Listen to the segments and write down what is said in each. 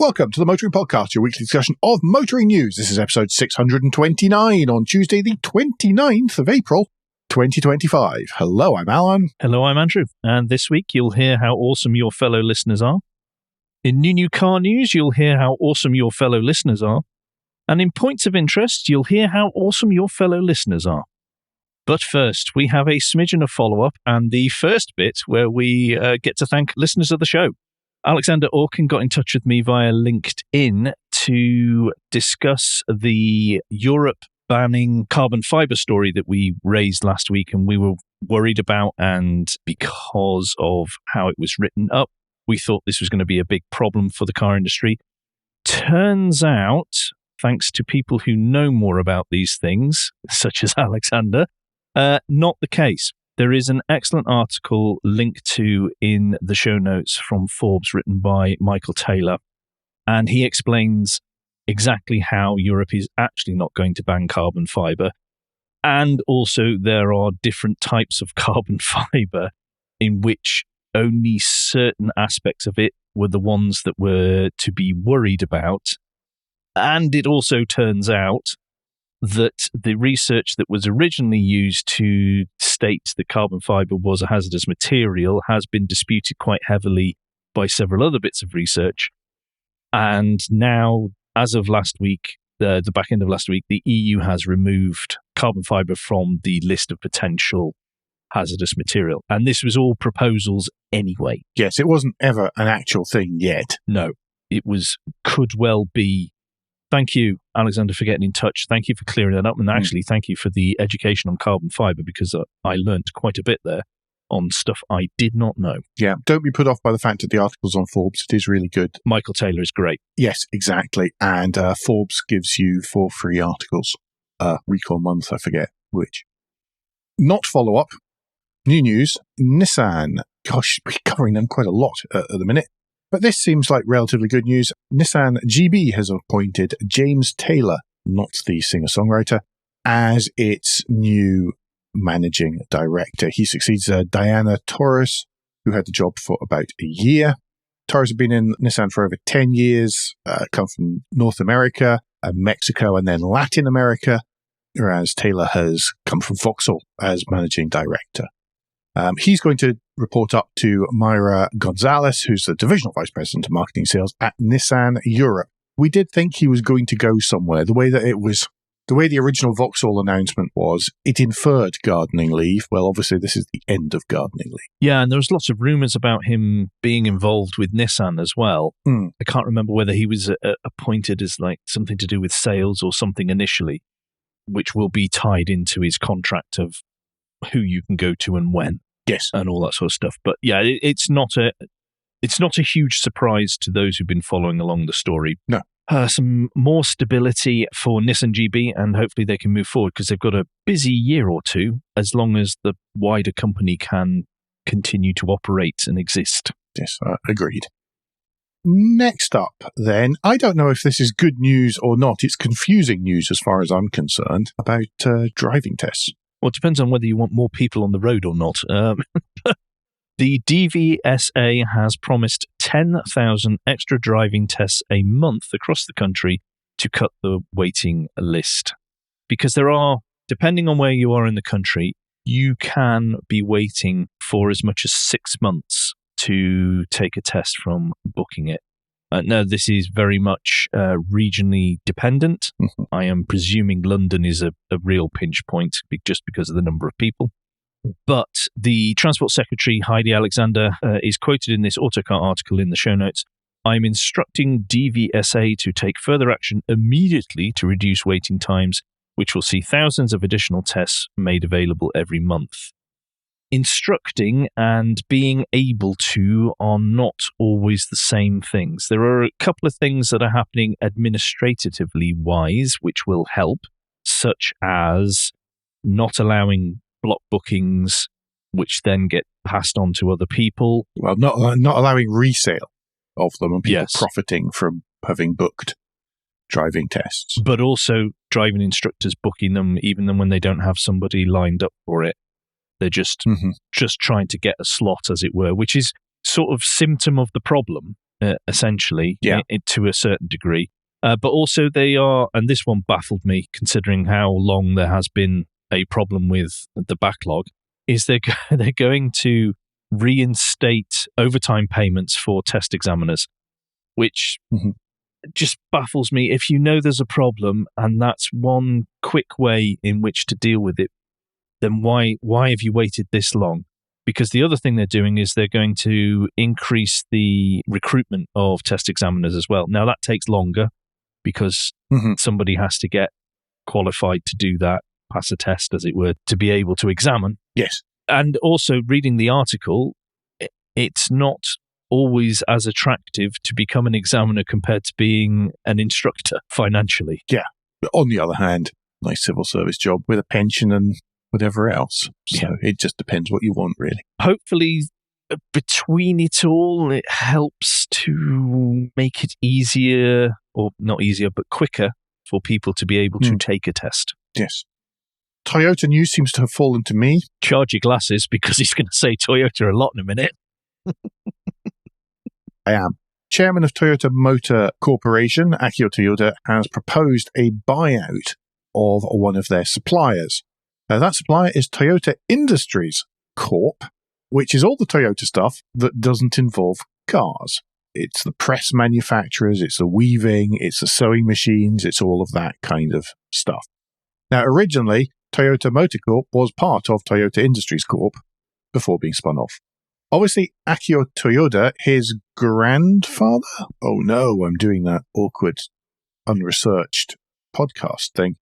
Welcome to the Motoring Podcast, your weekly discussion of motoring news. This is episode 629 on Tuesday, the 29th of April, 2025. Hello, I'm Alan. Hello, I'm Andrew. And this week, you'll hear how awesome your fellow listeners are. In new car news, you'll hear how awesome your fellow listeners are. And in points of interest, you'll hear how awesome your fellow listeners are. But first, we have a smidgen of follow-up and the first bit where we get to thank listeners of the show. Alexander Orkin got in touch with me via LinkedIn to discuss the Europe banning carbon fiber story that we raised last week and we were worried about, and because of how it was written up, we thought this was going to be a big problem for the car industry. Turns out, thanks to people who know more about these things, such as Alexander, not the case. There is an excellent article linked to in the show notes from Forbes written by Michael Taylor, and he explains exactly how Europe is actually not going to ban carbon fiber. And also there are different types of carbon fiber in which only certain aspects of it were the ones that were to be worried about. And it also turns out that the research that was originally used to state that carbon fiber was a hazardous material has been disputed quite heavily by several other bits of research. And now, as of last week, the back end of last week, the EU has removed carbon fiber from the list of potential hazardous material. And this was all proposals anyway. Yes, it wasn't ever an actual thing yet. No, it could well be. Thank you, Alexander, for getting in touch. Thank you for clearing that up. And actually, thank you for the education on carbon fiber, because I learned quite a bit there on stuff I did not know. Yeah, don't be put off by the fact that the article's on Forbes. It is really good. Michael Taylor is great. Yes, exactly. And Forbes gives you 4 free articles. Week or month, I forget which. Not follow-up. New news. Nissan. Gosh, we're covering them quite a lot at the minute. But this seems like relatively good news. NISSAN GB has appointed James Taylor, not the singer-songwriter, as its new managing director. He succeeds Diana Torres, who had the job for about a year. Torres had been in Nissan for over 10 years, come from North America, Mexico, and then Latin America, whereas Taylor has come from Vauxhall as managing director. He's going to report up to Mayra Gonzalez, who's the Divisional Vice President of Marketing Sales at Nissan Europe. We did think he was going to go somewhere. The way the original Vauxhall announcement was, it inferred gardening leave. Well, obviously, this is the end of gardening leave. Yeah, and there was lots of rumours about him being involved with Nissan as well. I can't remember whether he was appointed as like something to do with sales or something initially, which will be tied into his contract of who you can go to and when. Yes. And all that sort of stuff. But yeah, it's not a huge surprise to those who've been following along the story. No. Some more stability for Nissan GB, and hopefully they can move forward because they've got a busy year or two, as long as the wider company can continue to operate and exist. Yes, agreed. Next up, then, I don't know if this is good news or not. It's confusing news as far as I'm concerned about driving tests. Well, it depends on whether you want more people on the road or not. The DVSA has promised 10,000 extra driving tests a month across the country to cut the waiting list. Because there are, depending on where you are in the country, you can be waiting for as much as 6 months to take a test from booking it. Now, this is very much regionally dependent. I am presuming London is a real pinch point just because of the number of people. But the Transport Secretary, Heidi Alexander, is quoted in this Autocar article in the show notes. I'm instructing DVSA to take further action immediately to reduce waiting times, which will see thousands of additional tests made available every month. Instructing and being able to are not always the same things. There are a couple of things that are happening administratively wise, which will help, such as not allowing block bookings, which then get passed on to other people. Well, not allowing resale of them and people profiting from having booked driving tests. But also driving instructors booking them, even when they don't have somebody lined up for it. They're just trying to get a slot, as it were, which is sort of symptom of the problem. essentially, Yeah. to a certain degree. But also they are, and this one baffled me considering how long there has been a problem with the backlog, is they're going to reinstate overtime payments for test examiners, which just baffles me. If you know there's a problem and that's one quick way in which to deal with it, then why have you waited this long? Because the other thing they're doing is they're going to increase the recruitment of test examiners as well. Now, that takes longer because somebody has to get qualified to do that, pass a test, as it were, to be able to examine. Yes. And also, reading the article, it's not always as attractive to become an examiner compared to being an instructor financially. Yeah. But on the other hand, nice civil service job with a pension and whatever else. So it just depends what you want, really. Hopefully, between it all, it helps to make it easier, or not easier, but quicker for people to be able to take a test. Yes. Toyota news seems to have fallen to me. Charge your glasses, because he's going to say Toyota a lot in a minute. I am. Chairman of Toyota Motor Corporation, Akio Toyoda, has proposed a buyout of one of their suppliers. That supplier is Toyota Industries Corp, which is all the Toyota stuff that doesn't involve cars. It's the press manufacturers, it's the weaving, it's the sewing machines, it's all of that kind of stuff. Now, originally, Toyota Motor Corp was part of Toyota Industries Corp before being spun off. Obviously, Akio Toyoda, his grandfather... Oh no, I'm doing that awkward, unresearched podcast thing.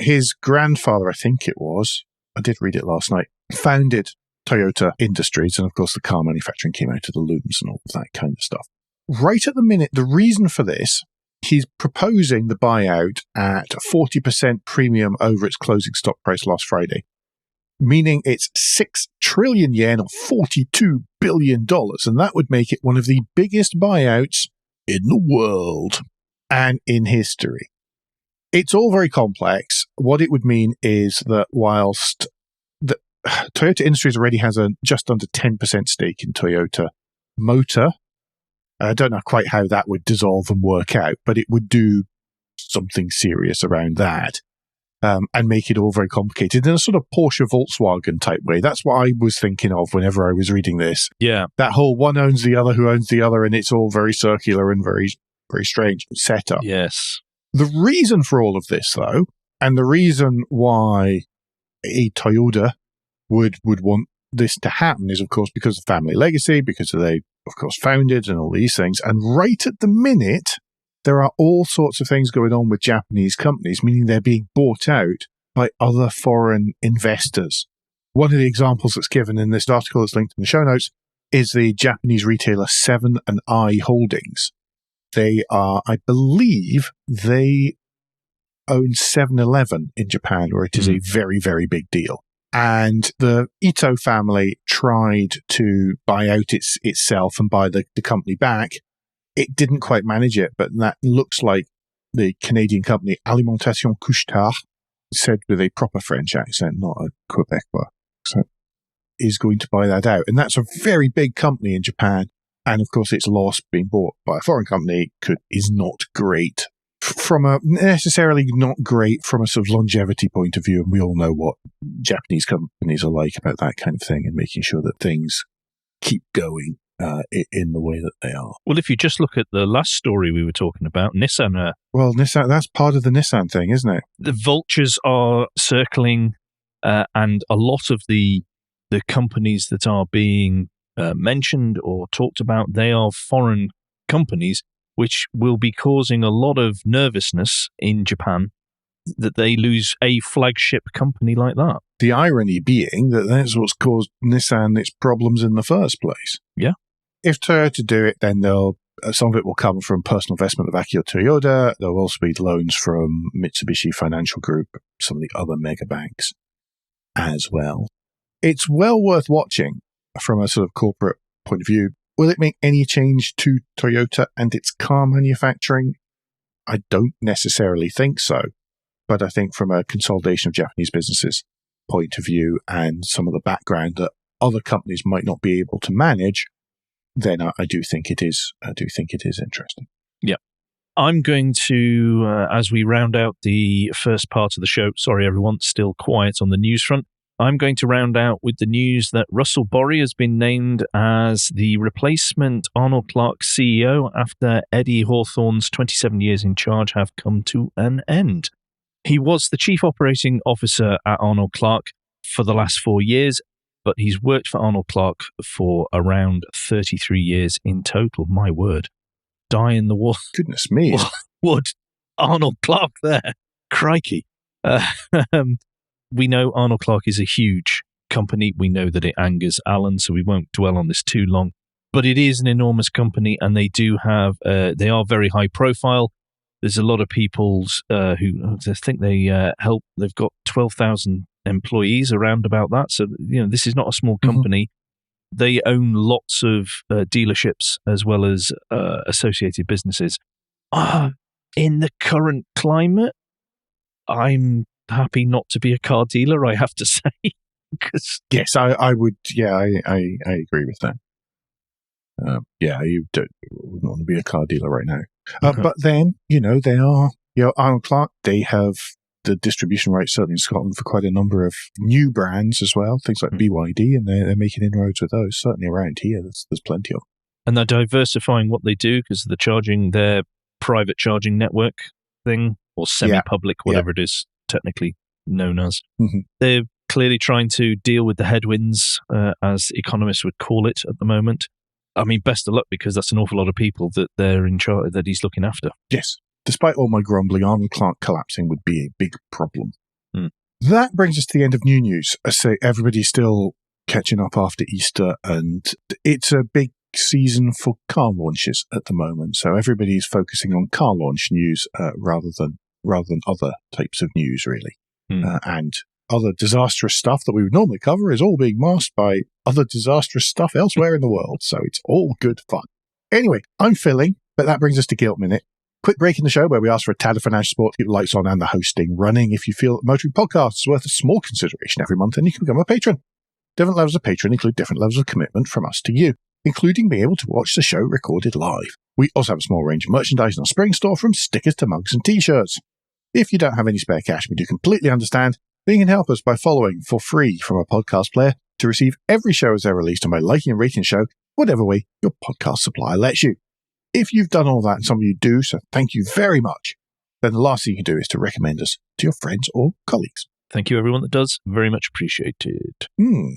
His grandfather, I think it was, I did read it last night, founded Toyota Industries, and of course the car manufacturing came out of the looms and all of that kind of stuff. Right at the minute, the reason for this, he's proposing the buyout at 40% premium over its closing stock price last Friday, meaning it's 6 trillion yen or $42 billion, and that would make it one of the biggest buyouts in the world and in history. It's all very complex. What it would mean is that whilst Toyota Industries already has a just under 10% stake in Toyota Motor, I don't know quite how that would dissolve and work out, but it would do something serious around that and make it all very complicated in a sort of Porsche Volkswagen type way. That's what I was thinking of whenever I was reading this. Yeah. That whole one owns the other who owns the other, and it's all very circular and very, very strange setup. Yes. The reason for all of this, though, and the reason why a Toyota would want this to happen is, of course, because of family legacy, because they, of course, founded and all these things. And right at the minute, there are all sorts of things going on with Japanese companies, meaning they're being bought out by other foreign investors. One of the examples that's given in this article that's linked in the show notes is the Japanese retailer 7&I Holdings. They are, I believe, they own 7-Eleven in Japan, where it is a very, very big deal. And the Ito family tried to buy out itself and buy the company back. It didn't quite manage it, but that looks like the Canadian company Alimentation Couche-Tard, said with a proper French accent, not a Quebecois accent, is going to buy that out. And that's a very big company in Japan. And of course, its loss being bought by a foreign company is not great necessarily not great from a sort of longevity point of view. And we all know what Japanese companies are like about that kind of thing and making sure that things keep going in the way that they are. Well, if you just look at the last story we were talking about, Nissan. Nissan, that's part of the Nissan thing, isn't it? The vultures are circling, and a lot of the companies that are being mentioned or talked about, they are foreign companies, which will be causing a lot of nervousness in Japan that they lose a flagship company like that. The irony being that that's what's caused Nissan its problems in the first place. Yeah. If Toyota do it, then some of it will come from personal investment of Akio Toyoda. There will also be loans from Mitsubishi Financial Group, some of the other mega banks as well. It's well worth watching from a sort of corporate point of view. Will it make any change to Toyota and its car manufacturing? I don't necessarily think so. But I think from a consolidation of Japanese businesses point of view and some of the background that other companies might not be able to manage, then I do think it is. I do think it is interesting. Yeah. I'm going to, as we round out the first part of the show, sorry everyone, still quiet on the news front, I'm going to round out with the news that Russell Borry has been named as the replacement Arnold Clark CEO after Eddie Hawthorne's 27 years in charge have come to an end. He was the chief operating officer at Arnold Clark for the last 4 years, but he's worked for Arnold Clark for around 33 years in total. My word. Die in the wood. Goodness me. Wood. Arnold Clark there. Crikey. We know Arnold Clark is a huge company. We know that it angers Alan, so we won't dwell on this too long. But it is an enormous company, and they do have, they are very high profile. There's a lot of people who I think they help. They've got 12,000 employees around about that. So, this is not a small company. Mm-hmm. They own lots of dealerships as well as associated businesses. In the current climate, I'm happy not to be a car dealer, I have to say. Yes, I would. Yeah, I agree with that. You wouldn't want to be a car dealer right now. But then, they are, Arnold Clark, they have the distribution rights, certainly in Scotland, for quite a number of new brands as well, things like BYD, and they're making inroads with those. Certainly around here, there's plenty of. And they're diversifying what they do because they're charging their private charging network thing, or semi-public, whatever it is technically known as. Mm-hmm. They're clearly trying to deal with the headwinds, as economists would call it at the moment. I mean, best of luck, because that's an awful lot of people that they're in charge, that he's looking after. Yes. Despite all my grumbling, Arnold Clark collapsing would be a big problem. That brings us to the end of new news. I say everybody's still catching up after Easter, and it's a big season for car launches at the moment. So everybody's focusing on car launch news rather than other types of news, really. And other disastrous stuff that we would normally cover is all being masked by other disastrous stuff elsewhere in the world. So it's all good fun. Anyway, I'm filling, but that brings us to Guilt Minute. Quick break in the show where we ask for a tad of financial support to keep the lights on and the hosting running. If you feel that Motoring Podcast is worth a small consideration every month, then you can become a patron. Different levels of patron include different levels of commitment from us to you, including being able to watch the show recorded live. We also have a small range of merchandise in our spring store, from stickers to mugs and t-shirts. If you don't have any spare cash, we do completely understand. Then you can help us by following for free from a podcast player to receive every show as they're released, and by liking and rating the show whatever way your podcast supplier lets you. If you've done all that, and some of you do, so thank you very much, then the last thing you can do is to recommend us to your friends or colleagues. Thank you, everyone that does. Very much appreciated.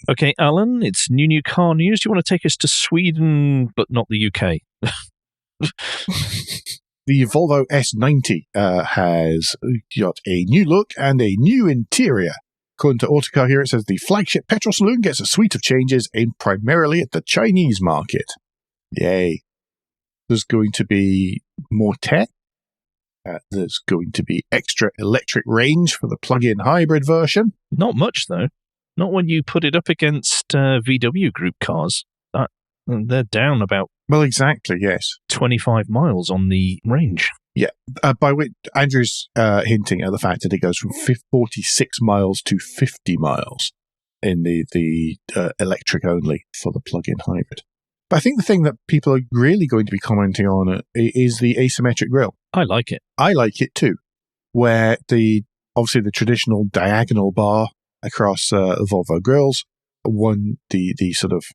Okay, Alan, it's new car news. Do you want to take us to Sweden, but not the UK? The Volvo S90 has got a new look and a new interior. According to Autocar here, it says the flagship petrol saloon gets a suite of changes aimed primarily at the Chinese market. Yay. There's going to be more tech. There's going to be extra electric range for the plug-in hybrid version. Not much, though. Not when you put it up against VW Group cars. They're down about... Well, exactly, yes. 25 miles on the range. Yeah, by which Andrew's hinting at the fact that it goes from 46 miles to 50 miles in the electric only for the plug-in hybrid. But I think the thing that people are really going to be commenting on is the asymmetric grille. I like it. I like it too, where obviously the traditional diagonal bar across Volvo grills, the sort of,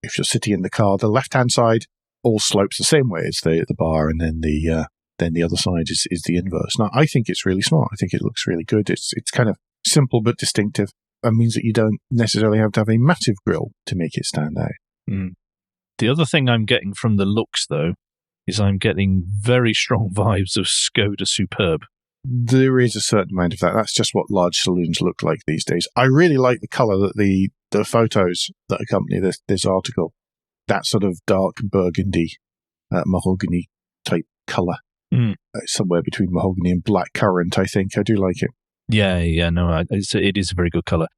if you're sitting in the car, the left-hand side all slopes the same way as the bar, and then the other side is the inverse. Now, I think it's really smart. I think it looks really good. It's kind of simple but distinctive, and means that you don't necessarily have to have a massive grille to make it stand out. The other thing I'm getting from the looks, though, is I'm getting very strong vibes of Skoda Superb. There is a certain amount of that. That's just what large saloons look like these days. I really like the colour that the photos that accompany this article, that sort of dark burgundy, mahogany type colour. Somewhere between mahogany and black currant, I think. I do like it. Yeah, no, it is a very good colour.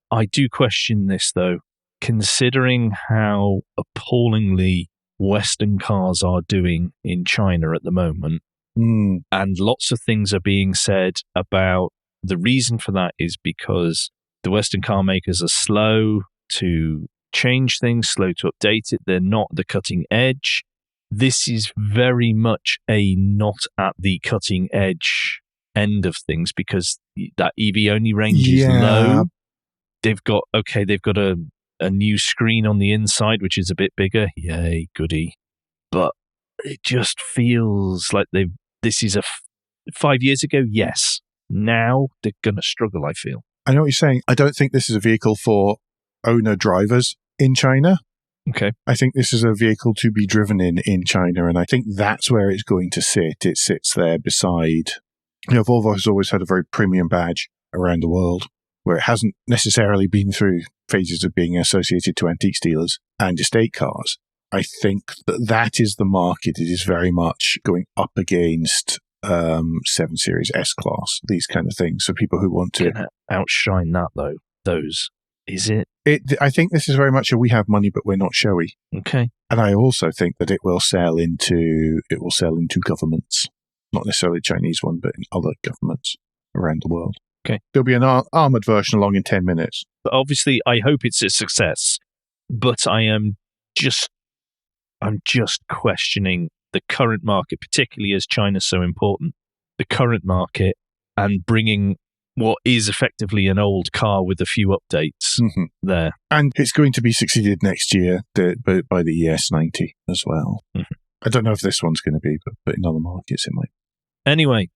I do question this, though, considering how appallingly Western cars are doing in China at the moment. And lots of things are being said about the reason for that is because the Western car makers are slow to change things, slow to update it. They're not the cutting edge. This is very much a not at the cutting edge end of things because that EV only range is low. They've got a new screen on the inside, which is a bit bigger. Yay, goody. But it just feels like this is 5 years ago, yes. Now they're going to struggle, I feel. I know what you're saying. I don't think this is a vehicle for owner-drivers in China. Okay. I think this is a vehicle to be driven in China, and I think that's where it's going to sit. It sits there beside... Volvo has always had a very premium badge around the world, where it hasn't necessarily been through phases of being associated to antique dealers and estate cars. I think that is the market. It is very much going up against 7 Series S-Class, these kind of things. So people who want to... outshine that, though. Those. Is it? I think this is very much a we have money, but we're not showy. Okay. And I also think that it will sell into governments. Not necessarily a Chinese one, but in other governments around the world. Okay. There'll be an armoured version along in 10 minutes. But obviously, I hope it's a success. But I'm just questioning the current market, particularly as China's so important, the current market, and bringing what is effectively an old car with a few updates there. And it's going to be succeeded next year by the ES90 as well. Mm-hmm. I don't know if this one's going to be, but in other markets it might. Anyway,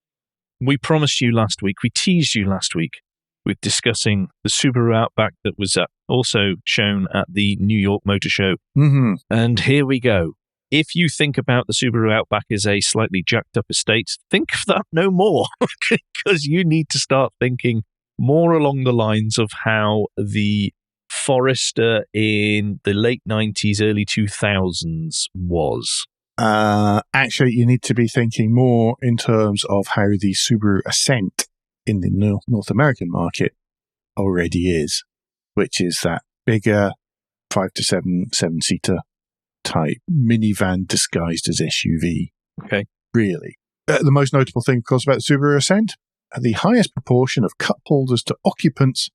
we promised you last week, we teased you last week with discussing the Subaru Outback that was also shown at the New York Motor Show. Mm-hmm. And here we go. If you think about the Subaru Outback as a slightly jacked up estate, think of that no more, because you need to start thinking more along the lines of how the Forester in the late 90s, early 2000s was. Actually, you need to be thinking more in terms of how the Subaru Ascent in the North American market already is, which is that bigger 5 to 7-seater type minivan disguised as SUV. Okay. Really. The most notable thing, of course, about the Subaru Ascent, the highest proportion of cup holders to occupants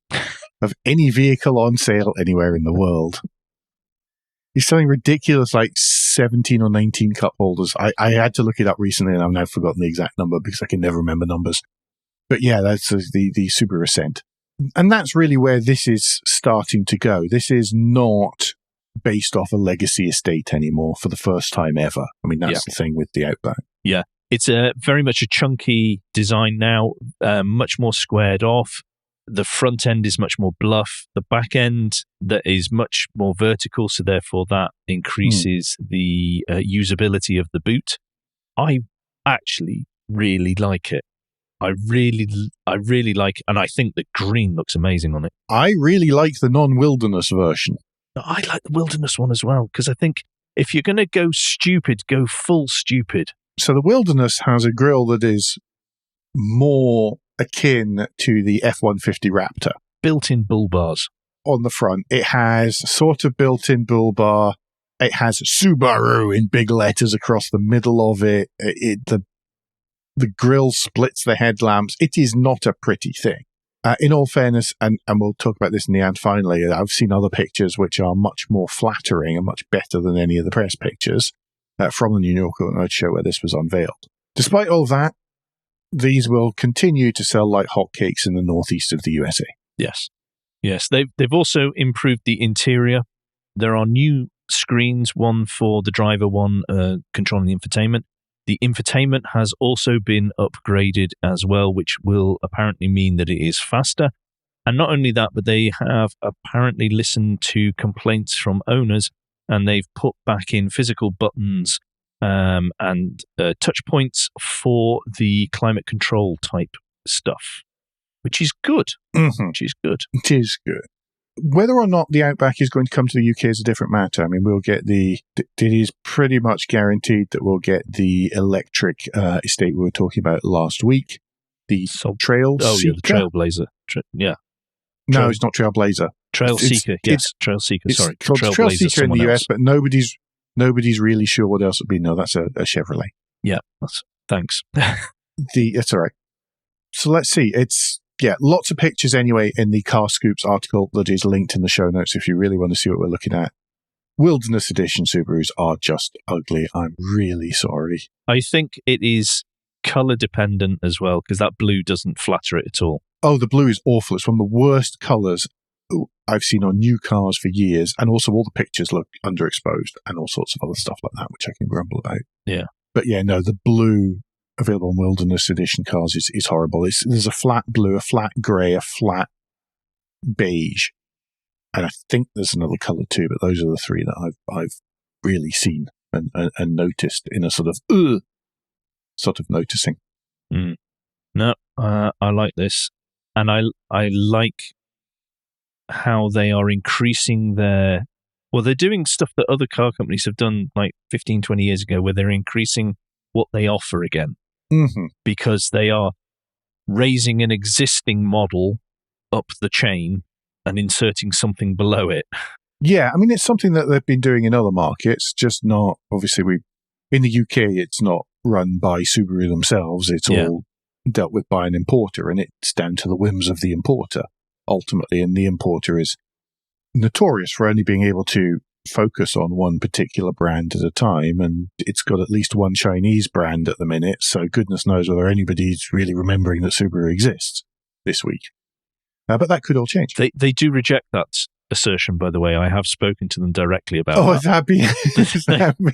of any vehicle on sale anywhere in the world. He's selling ridiculous, like 17 or 19 cup holders. I had to look it up recently, and I've now forgotten the exact number because I can never remember numbers. But yeah, that's the Subaru Ascent. And that's really where this is starting to go. This is not based off a legacy estate anymore for the first time ever. I mean, that's the thing with the Outback. Yeah. It's very much a chunky design now, much more squared off. The front end is much more bluff. The back end that is much more vertical, so therefore that increases the usability of the boot. I actually really like it. I really like, and I think the green looks amazing on it. I really like the non-wilderness version. I like the wilderness one as well, because I think if you're going to go stupid, go full stupid. So the wilderness has a grille that is more akin to the F-150 Raptor. Built-in bull bars. On the front. It has sort of built-in bull bar. It has Subaru in big letters across the middle of it. The grille splits the headlamps. It is not a pretty thing. In all fairness, and we'll talk about this in the end finally, I've seen other pictures which are much more flattering and much better than any of the press pictures from the New York Auto Show where this was unveiled. Despite all that, these will continue to sell like hotcakes in the northeast of the USA. Yes. They've also improved the interior. There are new screens, one for the driver, one controlling the infotainment. The infotainment has also been upgraded as well, which will apparently mean that it is faster. And not only that, but they have apparently listened to complaints from owners, and they've put back in physical buttons and touch points for the climate control type stuff, which is good. Mm-hmm. Which is good. It is good. Whether or not the Outback is going to come to the UK is a different matter. I mean, it is pretty much guaranteed that we'll get the electric estate we were talking about last week. The Trail Seeker. Oh, yeah, the Trailblazer. No, it's not Trailblazer. Trail Seeker, yes. Trail Seeker, sorry. It's called Trail Seeker in the US, but nobody's really sure what else it would be. No, that's a Chevrolet. Yeah, thanks. It's all right. So let's see. It's Yeah, lots of pictures anyway in the Car Scoops article that is linked in the show notes if you really want to see what we're looking at. Wilderness Edition Subarus are just ugly. I'm really sorry. I think it is colour dependent as well, because that blue doesn't flatter it at all. Oh, the blue is awful. It's one of the worst colours I've seen on new cars for years. And also all the pictures look underexposed and all sorts of other stuff like that, which I can grumble about. Yeah. But yeah, no, the blue available on Wilderness Edition cars is horrible. There's a flat blue, a flat grey, a flat beige. And I think there's another colour too, but those are the three that I've really seen and noticed in a sort of noticing. Mm. No, I like this. And I like how they are increasing their... Well, they're doing stuff that other car companies have done like 15, 20 years ago, where they're increasing what they offer again. Mm-hmm. Because they are raising an existing model up the chain and inserting something below it. Yeah, I mean, it's something that they've been doing in other markets, just not... Obviously, in the UK, it's not run by Subaru themselves. It's all dealt with by an importer, and it's down to the whims of the importer, ultimately. And the importer is notorious for only being able to focus on one particular brand at a time, and it's got at least one Chinese brand at the minute, so goodness knows whether anybody's really remembering that Subaru exists this week. But that could all change. They do reject that assertion, by the way. I have spoken to them directly about that.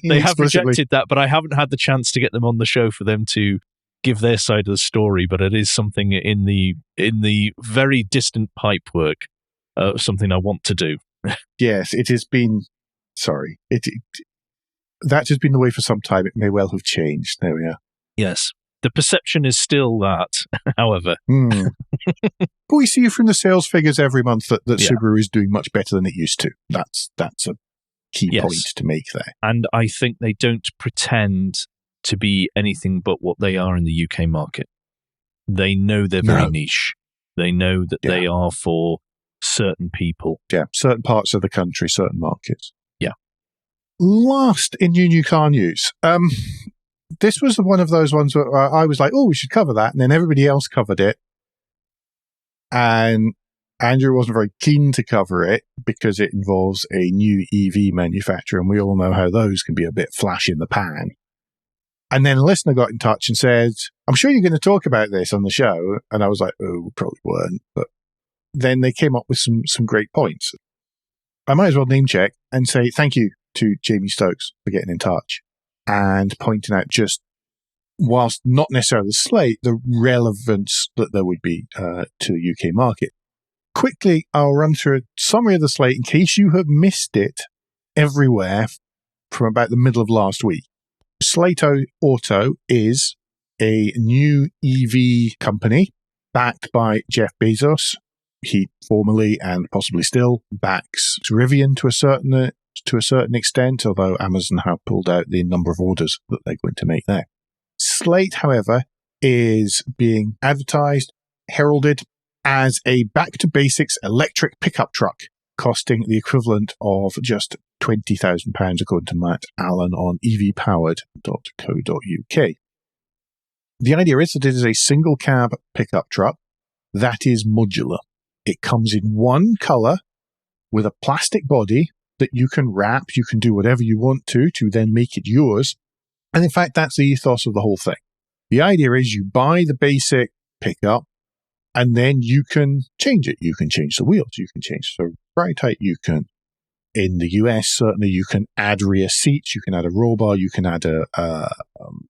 They have rejected that, but I haven't had the chance to get them on the show for them to give their side of the story, but it is something in the very distant pipe work, something I want to do. Yes, it has been... Sorry. That has been the way for some time. It may well have changed. There we are. Yes. The perception is still that, however. But we see from the sales figures every month that Subaru is doing much better than it used to. That's a key point to make there. And I think they don't pretend to be anything but what they are in the UK market. They know they're very niche. They know that they are for certain people. Yeah, certain parts of the country, certain markets. Yeah. Last in new car news. This was one of those ones where I was like, oh, we should cover that. And then everybody else covered it. And Andrew wasn't very keen to cover it because it involves a new EV manufacturer. And we all know how those can be a bit flash in the pan. And then a listener got in touch and said, I'm sure you're going to talk about this on the show. And I was like, oh, we probably weren't. But then they came up with some great points. I might as well name check and say thank you to Jamie Stokes for getting in touch and pointing out just, whilst not necessarily the Slate, the relevance that there would be to the UK market. Quickly, I'll run through a summary of the Slate in case you have missed it everywhere from about the middle of last week. Slate Auto is a new EV company backed by Jeff Bezos. He formerly and possibly still backs Rivian to a certain extent, although Amazon have pulled out the number of orders that they're going to make there. Slate, however, is being advertised, heralded as a back-to-basics electric pickup truck, costing the equivalent of just £20,000, according to Matt Allen on evpowered.co.uk. The idea is that it is a single-cab pickup truck that is modular. It comes in one colour with a plastic body that you can wrap, you can do whatever you want to then make it yours. And in fact, that's the ethos of the whole thing. The idea is you buy the basic pickup and then you can change it. You can change the wheels, you can change the ride height, you can, in the US, certainly you can add rear seats, you can add a roll bar, you can add a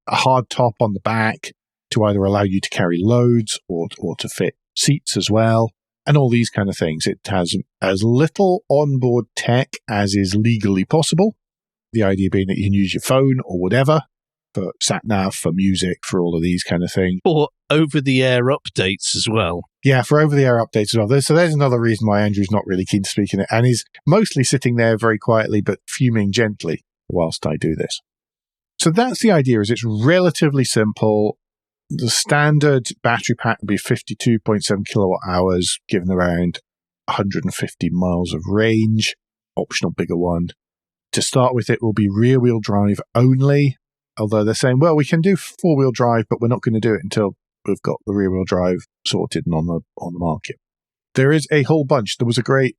hard top on the back to either allow you to carry loads or to fit seats as well. And all these kind of things. It has as little onboard tech as is legally possible. The idea being that you can use your phone or whatever for sat-nav, for music, for all of these kind of things. Or over-the-air updates as well. Yeah, for over-the-air updates as well. So there's another reason why Andrew's not really keen to speak in it. And he's mostly sitting there very quietly but fuming gently whilst I do this. So that's the idea, is it's relatively simple. The standard battery pack would be 52.7 kilowatt hours, given around 150 miles of range, optional bigger one. To start with, it will be rear-wheel drive only, although they're saying, well, we can do four-wheel drive, but we're not going to do it until we've got the rear-wheel drive sorted and on the market. There is a whole bunch. There was a great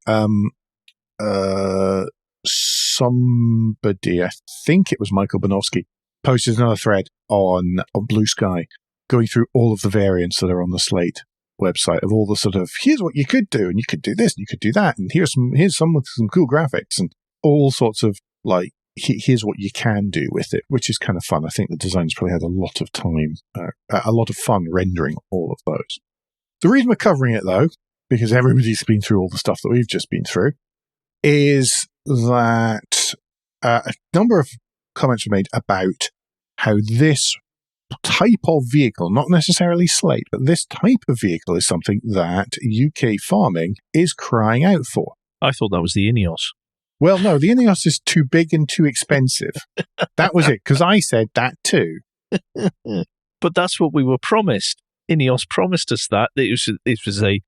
somebody, I think it was Michael Banowski, posted another thread on Blue Sky going through all of the variants that are on the Slate website of all the sort of, here's what you could do, and you could do this, and you could do that, and here's some with some cool graphics, and all sorts of, like, here's what you can do with it, which is kind of fun. I think the designers probably had a lot of time, a lot of fun rendering all of those. The reason we're covering it, though, because everybody's been through all the stuff that we've just been through, is that a number of comments were made about how this type of vehicle, not necessarily Slate, but this type of vehicle is something that UK farming is crying out for. I thought that was the Ineos. Well, no, the Ineos is too big and too expensive. That was it, because I said that too. But that's what we were promised. Ineos promised us that. It was a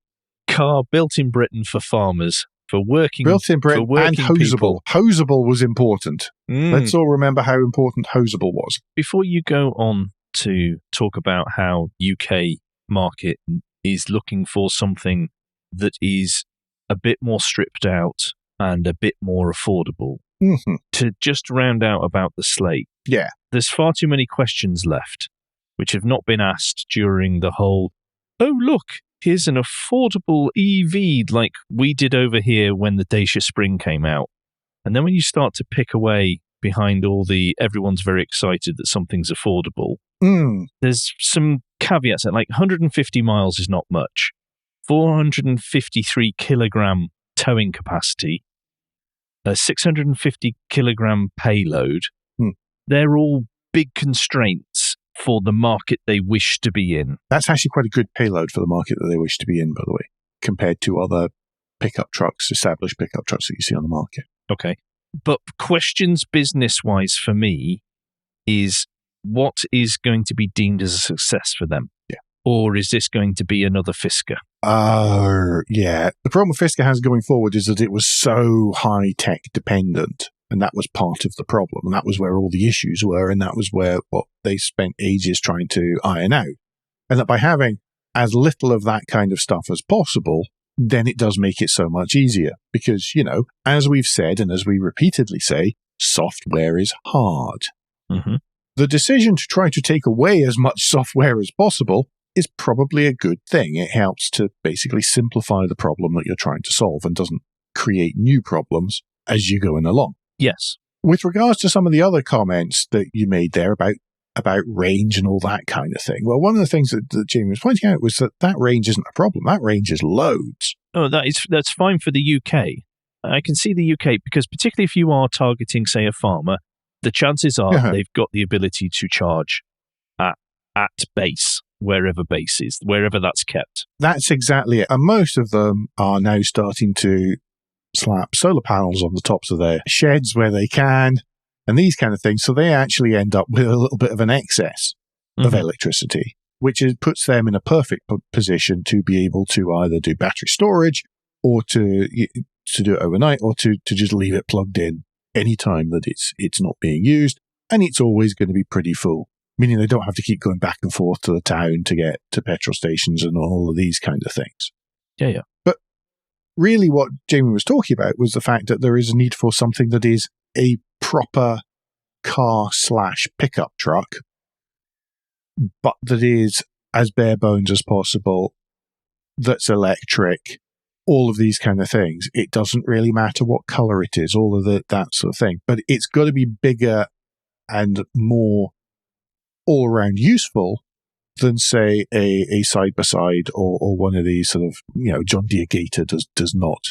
car built in Britain for farmers, for working people. Built in Britain and hosable. Hosable was important. Let's all remember how important hosable was. Before you go on to talk about how UK market is looking for something that is a bit more stripped out and a bit more affordable, to just round out about the Slate. Yeah. There's far too many questions left, which have not been asked during the whole, oh, look, here's an affordable EV like we did over here when the Dacia Spring came out. And then when you start to pick away behind all the, everyone's very excited that something's affordable, there's some caveats that, like, 150 miles is not much. 453 kilogram towing capacity, a 650 kilogram payload. They're all big constraints for the market they wish to be in. That's actually quite a good payload for the market that they wish to be in, by the way, compared to other pickup trucks, established pickup trucks that you see on the market. Okay. But questions business-wise for me is, what is going to be deemed as a success for them? Yeah. Or is this going to be another Fisker? Yeah. The problem with Fisker has going forward is that it was so high-tech dependent, and that was part of the problem, and that was where all the issues were, and that was where what they spent ages trying to iron out. And that by having as little of that kind of stuff as possible, then it does make it so much easier. Because, you know, as we've said, and as we repeatedly say, software is hard. The decision to try to take away as much software as possible is probably a good thing. It helps to basically simplify the problem that you're trying to solve and doesn't create new problems as you're going along. Yes. With regards to some of the other comments that you made there about range and all that kind of thing, well, one of the things that Jamie was pointing out was that range isn't a problem. That range is loads. Oh, that's fine for the UK. I can see the UK, because particularly if you are targeting, say, a farmer, the chances are they've got the ability to charge at base, wherever base is, wherever that's kept. That's exactly it. And most of them are now starting to slap solar panels on the tops of their sheds where they can, and these kind of things. So they actually end up with a little bit of an excess of electricity, which puts them in a perfect position to be able to either do battery storage or to do it overnight, or to just leave it plugged in any time that it's not being used, and it's always going to be pretty full, meaning they don't have to keep going back and forth to the town to get to petrol stations and all of these kind of things. Yeah. But really what Jamie was talking about was the fact that there is a need for something that is a proper car/pickup truck, but that is as bare bones as possible, that's electric, all of these kind of things. It doesn't really matter what color it is, all of that sort of thing. But it's got to be bigger and more all-around useful than, say, a side-by-side or one of these sort of, you know, John Deere Gator does not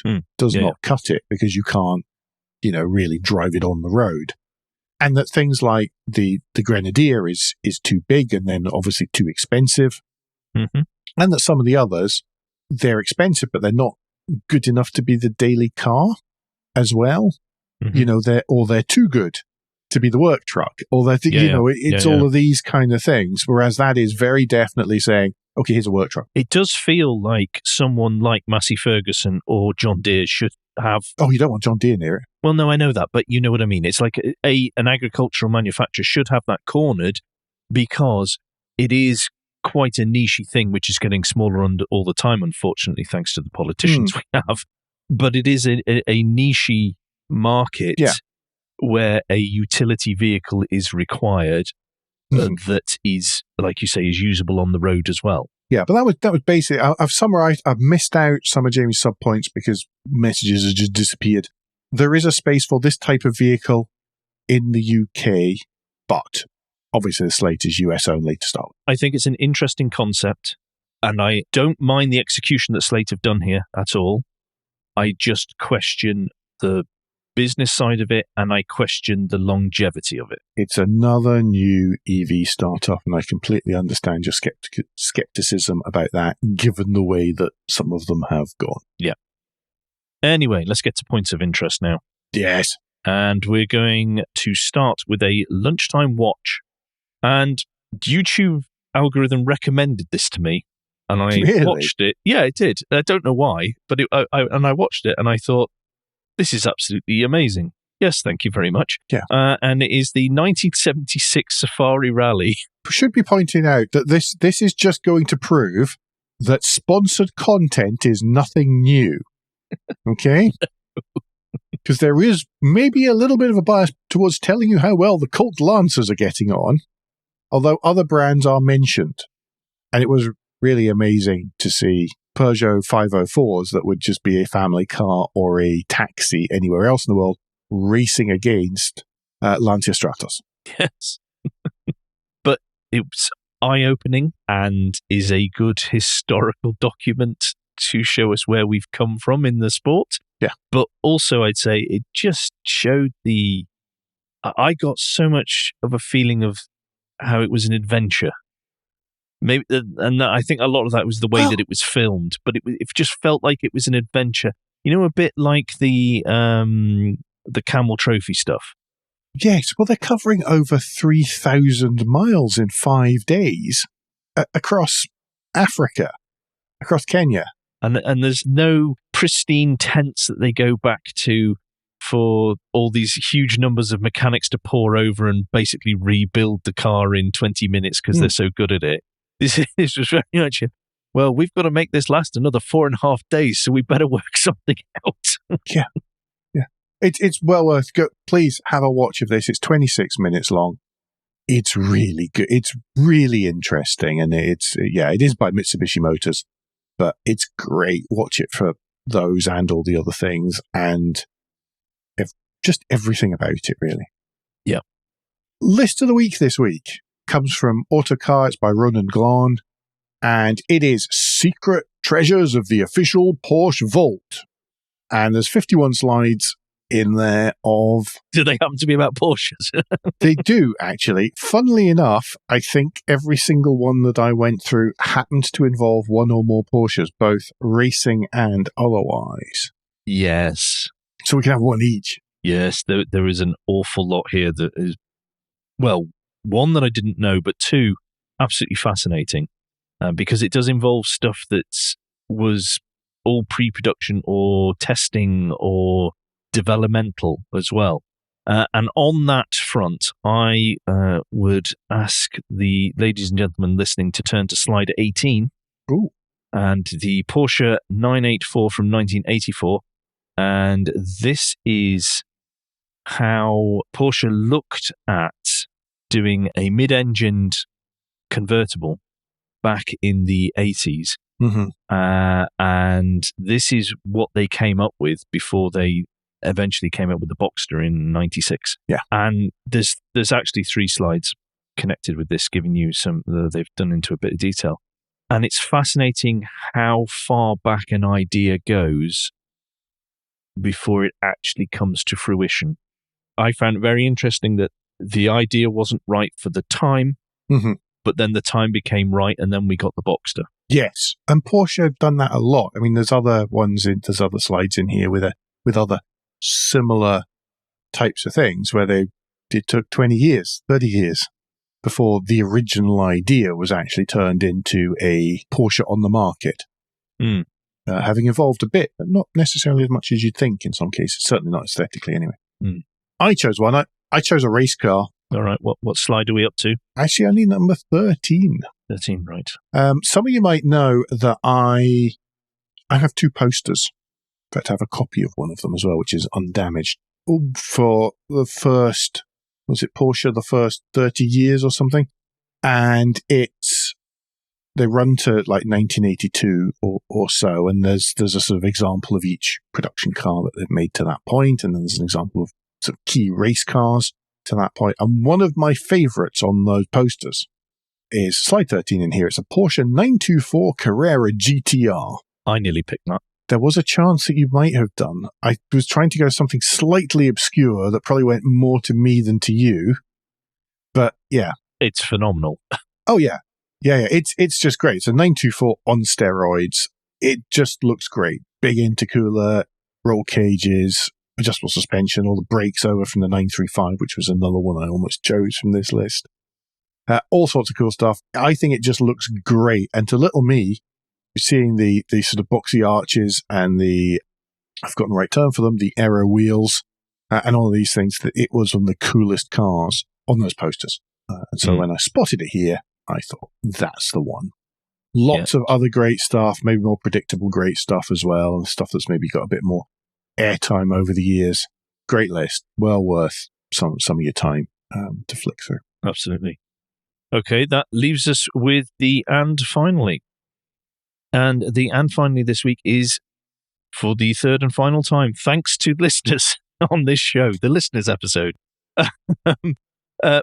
cut it, because you can't, you know, really drive it on the road. And that things like the Grenadier is too big and then obviously too expensive. And that some of the others, they're expensive, but they're not good enough to be the daily car as well. You know, they're too good to be the work truck, or it's all of these kind of things. Whereas that is very definitely saying, okay, here's a work truck. It does feel like someone like Massey Ferguson or John Deere should have... Oh, you don't want John Deere near it. Well, no, I know that, but you know what I mean. It's like an agricultural manufacturer should have that cornered, because it is quite a niche thing, which is getting smaller all the time, unfortunately, thanks to the politicians we have. But it is a niche market where a utility vehicle is required that is, like you say, is usable on the road as well. Yeah, but that was basically, I've summarized, I've missed out some of Jamie's subpoints because messages have just disappeared. There is a space for this type of vehicle in the UK, but obviously the Slate is US only to start with. I think it's an interesting concept, and I don't mind the execution that Slate have done here at all. I just question the business side of it, and I question the longevity of it. It's another new EV startup, and I completely understand your skepticism about that, given the way that some of them have gone. Yeah. Anyway, let's get to points of interest now. Yes. And we're going to start with a lunchtime watch. And YouTube algorithm recommended this to me, and I watched it. Yeah, it did. I don't know why, but I watched it, and I thought, this is absolutely amazing. Yes, thank you very much. Yeah. And it is the 1976 Safari Rally. Should be pointing out that this is just going to prove that sponsored content is nothing new. Okay? Because there is maybe a little bit of a bias towards telling you how well the Colt Lancers are getting on, although other brands are mentioned. And it was really amazing to see Peugeot 504s that would just be a family car or a taxi anywhere else in the world racing against Lancia Stratos. Yes. But it was eye-opening and is a good historical document to show us where we've come from in the sport. Yeah. But also, I'd say it just showed I got so much of a feeling of how it was an adventure. Maybe, and I think a lot of that was the way that it was filmed, but it just felt like it was an adventure. You know, a bit like the Camel Trophy stuff. Yes, well, they're covering over 3,000 miles in 5 days across Africa, across Kenya. And there's no pristine tents that they go back to for all these huge numbers of mechanics to pour over and basically rebuild the car in 20 minutes because they're so good at it. This was very much, well, we've got to make this last another 4.5 days, so we better work something out. Yeah. It's well worth go. Please have a watch of this. It's 26 minutes long. It's really good. It's really interesting, and it is by Mitsubishi Motors, but it's great. Watch it for those and all the other things, and just everything about it, really. Yeah. List of the week this week comes from Autocar. It's by Ronan Glahn, and it is Secret Treasures of the Official Porsche Vault. And there's 51 slides in there of... Do they happen to be about Porsches? They do, actually. Funnily enough, I think every single one that I went through happened to involve one or more Porsches, both racing and otherwise. Yes. So we can have one each. Yes, there is an awful lot here that is, well, one that I didn't know, but two, absolutely fascinating, because it does involve stuff that was all pre-production or testing or developmental as well. And on that front, I would ask the ladies and gentlemen listening to turn to slide 18. Ooh. And the Porsche 984 from 1984. And this is how Porsche looked at doing a mid-engined convertible back in the 80s. Mm-hmm. And this is what they came up with before they eventually came up with the Boxster in 96. Yeah. And there's actually 3 slides connected with this, giving you some they've done into a bit of detail. And it's fascinating how far back an idea goes before it actually comes to fruition. I found it very interesting that the idea wasn't right for the time, but then the time became right, and then we got the Boxster. Yes, and Porsche have done that a lot. I mean, there's other slides in here with other similar types of things where it took 20 years, 30 years before the original idea was actually turned into a Porsche on the market. Having evolved a bit, but not necessarily as much as you'd think in some cases, certainly not aesthetically anyway. I chose one. I chose a race car. All right, what slide are we up to? Actually, only number 13. 13, right. Some of you might know that I have 2 posters. In fact, I have a copy of one of them as well, which is undamaged. For the first, was it Porsche, the first 30 years or something? And they run to like 1982 or so, and there's a sort of example of each production car that they've made to that point, and then there's an example of some key race cars to that point. And one of my favourites on those posters is slide 13 in here. It's a Porsche 924 Carrera GTR. I nearly picked that. There was a chance that you might have done. I was trying to go something slightly obscure that probably went more to me than to you. But yeah. It's phenomenal. Oh, yeah. Yeah. It's just great. It's a 924 on steroids. It just looks great. Big intercooler, roll cages, adjustable suspension, all the brakes over from the 935, which was another one I almost chose from this list. All sorts of cool stuff. I think it just looks great. And to little me, seeing the sort of boxy arches and I've gotten the right term for them, the aero wheels, and all of these things, that it was one of the coolest cars on those posters. And so when I spotted it here, I thought, that's the one. Lots of other great stuff, maybe more predictable great stuff as well, and stuff that's maybe got a bit more airtime over the years. Great list. Well worth some of your time to flick through. Absolutely. Okay, that leaves us with the and finally. And the and finally this week is, for the third and final time, thanks to listeners on this show, the listeners episode.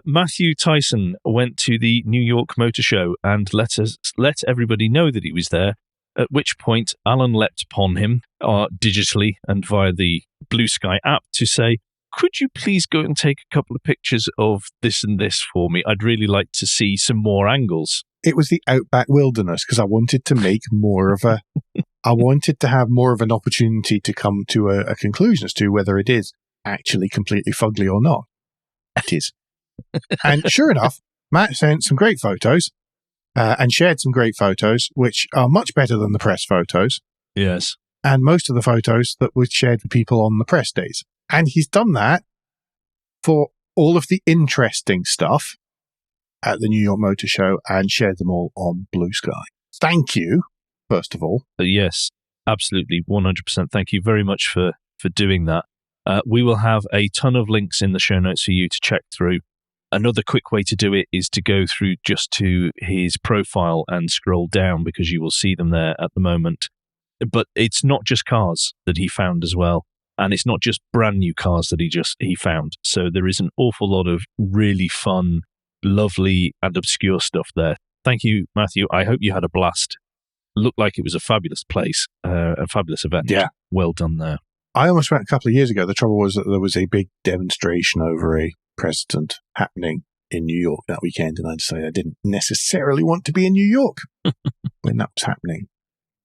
Matthew Tyson went to the New York Motor Show and let everybody know that he was there, at which point Alan leapt upon him digitally and via the Blue Sky app to say, could you please go and take a couple of pictures of this and this for me? I'd really like to see some more angles. It was the Outback wilderness because I wanted to make I wanted to have more of an opportunity to come to a conclusion as to whether it is actually completely fugly or not. It is. And sure enough, Matt sent some great photos and shared some great photos, which are much better than the press photos. Yes. And most of the photos that were shared with people on the press days. And he's done that for all of the interesting stuff at the New York Motor Show and shared them all on Blue Sky. Thank you, first of all. Yes, absolutely. 100%. Thank you very much for doing that. We will have a ton of links in the show notes for you to check through. Another quick way to do it is to go through just to his profile and scroll down, because you will see them there at the moment. But it's not just cars that he found as well. And it's not just brand new cars that he found. So there is an awful lot of really fun, lovely and obscure stuff there. Thank you, Matthew. I hope you had a blast. Looked like it was a fabulous place, a fabulous event. Yeah. Well done there. I almost went a couple of years ago. The trouble was that there was a big demonstration over a president happening in New York that weekend, and I decided I didn't necessarily want to be in New York when that was happening.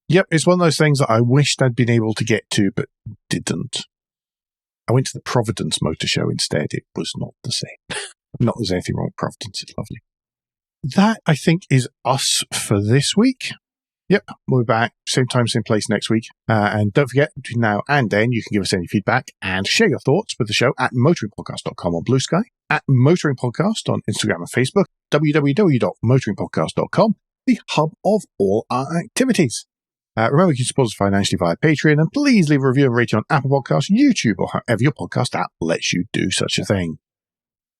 Yep, it's one of those things that I wished I'd been able to get to, but didn't. I went to the Providence Motor Show instead. It was not the same. Not that there's anything wrong with Providence. It's lovely. That, I think, is us for this week. Yep, we'll be back. Same time, same place next week. And don't forget, between now and then, you can give us any feedback and share your thoughts with the show at motoringpodcast.com on Blue Sky, at Motoring Podcast on Instagram and Facebook, www.motoringpodcast.com, the hub of all our activities. Remember, you can support us financially via Patreon, and please leave a review and rating on Apple Podcasts, YouTube, or however your podcast app lets you do such a thing.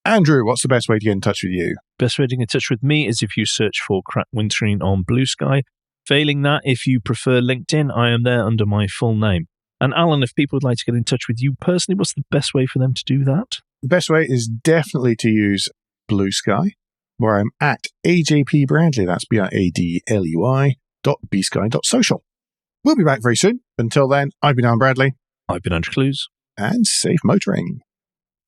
Andrew, what's the best way to get in touch with you? Best way to get in touch with me is if you search for Crack Wintering on Blue Sky. Failing that, if you prefer LinkedIn, I am there under my full name. And Alan, if people would like to get in touch with you personally, what's the best way for them to do that? The best way is definitely to use Blue Sky, where I'm at AJP Bradley. That's BIADLUI.bsky.social. We'll be back very soon. Until then, I've been Alan Bradley. I've been Andrew Clues. And safe motoring.